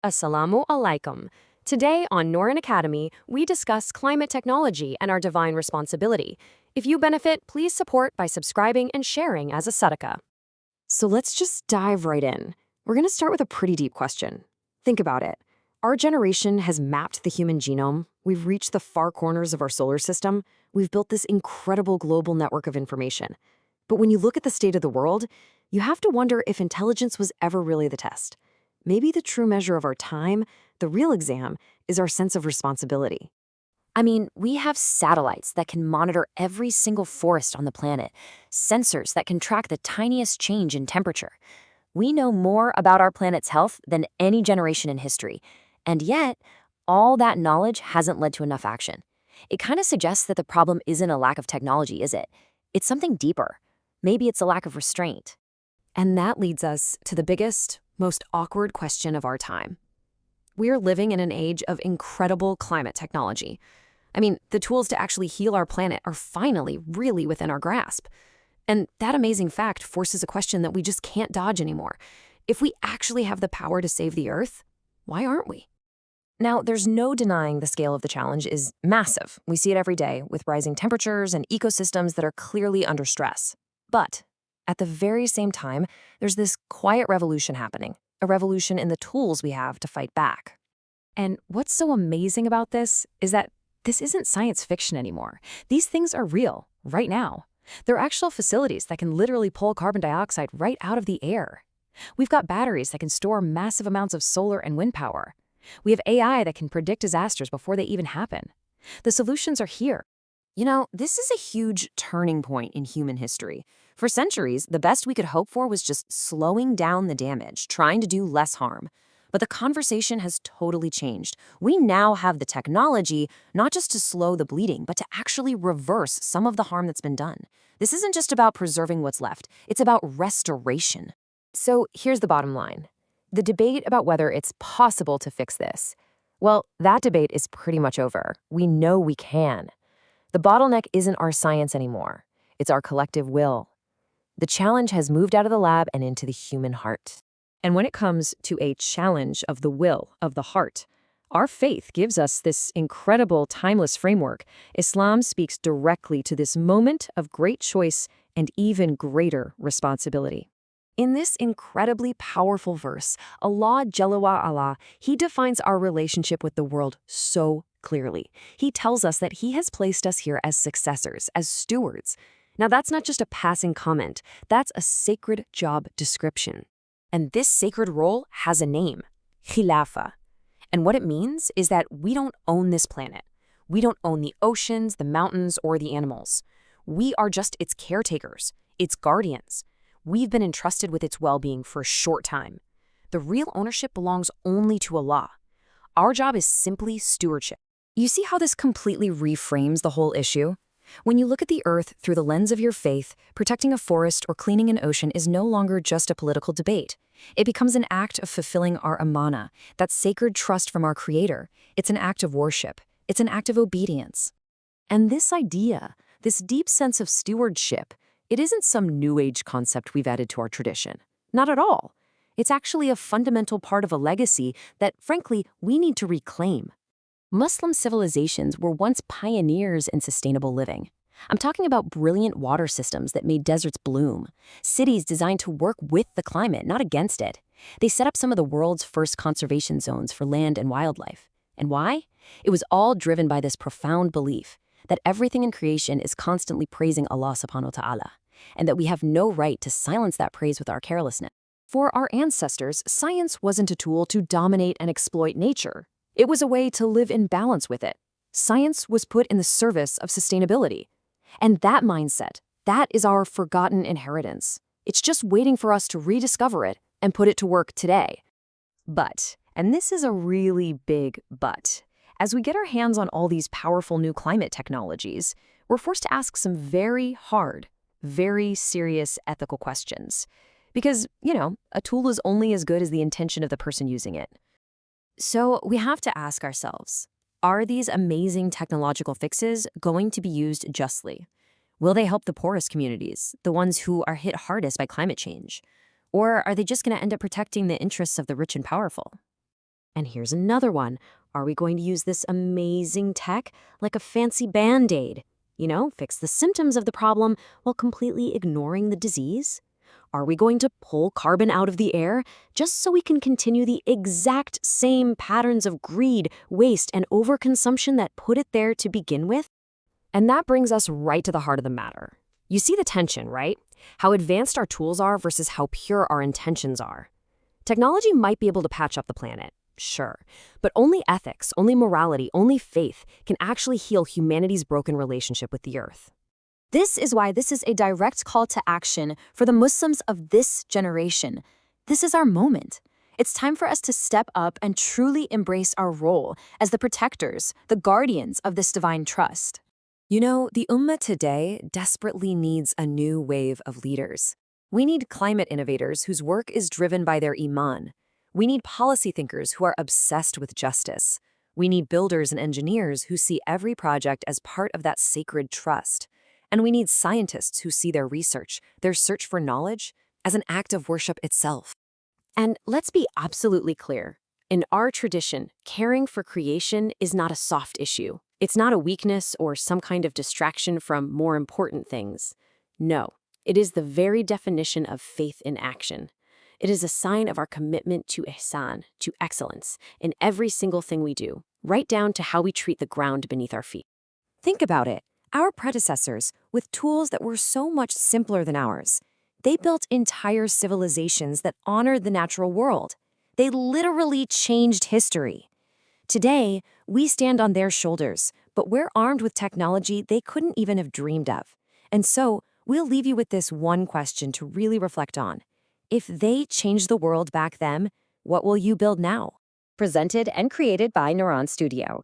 Assalamu alaikum. Today on Norin Academy, we discuss climate technology and our divine responsibility. If you benefit, please support by subscribing and sharing as a sadaqah. So let's just dive right in. We're going to start with a pretty deep question. Think about it. Our generation has mapped the human genome. We've reached the far corners of our solar system. We've built this incredible global network of information. But when you look at the state of the world, you have to wonder if intelligence was ever really the test. Maybe the true measure of our time, the real exam, is our sense of responsibility. I mean, we have satellites that can monitor every single forest on the planet, sensors that can track the tiniest change in temperature. We know more about our planet's health than any generation in history. And yet, all that knowledge hasn't led to enough action. It kind of suggests that the problem isn't a lack of technology, is it? It's something deeper. Maybe it's a lack of restraint. And that leads us to the biggest, most awkward question of our time. We are living in an age of incredible climate technology. I mean, the tools to actually heal our planet are finally really within our grasp. And that amazing fact forces a question that we just can't dodge anymore. If we actually have the power to save the Earth, why aren't we? Now, there's no denying the scale of the challenge is massive. We see it every day with rising temperatures and ecosystems that are clearly under stress. But at the very same time, there's this quiet revolution happening, a revolution in the tools we have to fight back. And what's so amazing about this is that this isn't science fiction anymore. These things are real, right now. They're actual facilities that can literally pull carbon dioxide right out of the air. We've got batteries that can store massive amounts of solar and wind power. We have AI that can predict disasters before they even happen. The solutions are here. You know, this is a huge turning point in human history. For centuries, the best we could hope for was just slowing down the damage, trying to do less harm. But the conversation has totally changed. We now have the technology, not just to slow the bleeding, but to actually reverse some of the harm that's been done. This isn't just about preserving what's left, it's about restoration. So here's the bottom line. The debate about whether it's possible to fix this, well, that debate is pretty much over. We know we can. The bottleneck isn't our science anymore. It's our collective will. The challenge has moved out of the lab and into the human heart. And when it comes to a challenge of the will, of the heart, our faith gives us this incredible, timeless framework. Islam speaks directly to this moment of great choice and even greater responsibility. In this incredibly powerful verse, Allah Jalla wa Ala, He defines our relationship with the world so clearly. He tells us that He has placed us here as successors, as stewards. Now, that's not just a passing comment. That's a sacred job description. And this sacred role has a name, Khilafa. And what it means is that we don't own this planet. We don't own the oceans, the mountains, or the animals. We are just its caretakers, its guardians. We've been entrusted with its well-being for a short time. The real ownership belongs only to Allah. Our job is simply stewardship. You see how this completely reframes the whole issue? When you look at the earth through the lens of your faith, protecting a forest or cleaning an ocean is no longer just a political debate. It becomes an act of fulfilling our Amanah, that sacred trust from our Creator. It's an act of worship. It's an act of obedience. And this idea, this deep sense of stewardship, it isn't some New Age concept we've added to our tradition. Not at all. It's actually a fundamental part of a legacy that, frankly, we need to reclaim. Muslim civilizations were once pioneers in sustainable living. I'm talking about brilliant water systems that made deserts bloom, cities designed to work with the climate, not against it. They set up some of the world's first conservation zones for land and wildlife. And why? It was all driven by this profound belief that everything in creation is constantly praising Allah subhanahu wa ta'ala, and that we have no right to silence that praise with our carelessness. For our ancestors, science wasn't a tool to dominate and exploit nature. It was a way to live in balance with it. Science was put in the service of sustainability. And that mindset, that is our forgotten inheritance. It's just waiting for us to rediscover it and put it to work today. But, and this is a really big but, as we get our hands on all these powerful new climate technologies, we're forced to ask some very hard, very serious ethical questions. Because, you know, a tool is only as good as the intention of the person using it. So we have to ask ourselves, are these amazing technological fixes going to be used justly? Will they help the poorest communities, the ones who are hit hardest by climate change? Or are they just going to end up protecting the interests of the rich and powerful? And here's another one. Are we going to use this amazing tech like a fancy band-aid? Fix the symptoms of the problem while completely ignoring the disease? Are we going to pull carbon out of the air just so we can continue the exact same patterns of greed, waste, and overconsumption that put it there to begin with? And that brings us right to the heart of the matter. You see the tension, right? How advanced our tools are versus how pure our intentions are. Technology might be able to patch up the planet, sure, but only ethics, only morality, only faith can actually heal humanity's broken relationship with the earth. This is why this is a direct call to action for the Muslims of this generation. This is our moment. It's time for us to step up and truly embrace our role as the protectors, the guardians of this divine trust. The Ummah today desperately needs a new wave of leaders. We need climate innovators whose work is driven by their iman. We need policy thinkers who are obsessed with justice. We need builders and engineers who see every project as part of that sacred trust. And we need scientists who see their research, their search for knowledge, as an act of worship itself. And let's be absolutely clear. In our tradition, caring for creation is not a soft issue. It's not a weakness or some kind of distraction from more important things. No, it is the very definition of faith in action. It is a sign of our commitment to ihsan, to excellence, in every single thing we do, right down to how we treat the ground beneath our feet. Think about it. Our predecessors, with tools that were so much simpler than ours, they built entire civilizations that honored the natural world. They literally changed history. Today, we stand on their shoulders, but we're armed with technology they couldn't even have dreamed of. And so, we'll leave you with this one question to really reflect on. If they changed the world back then, what will you build now? Presented and created by Neuron Studio.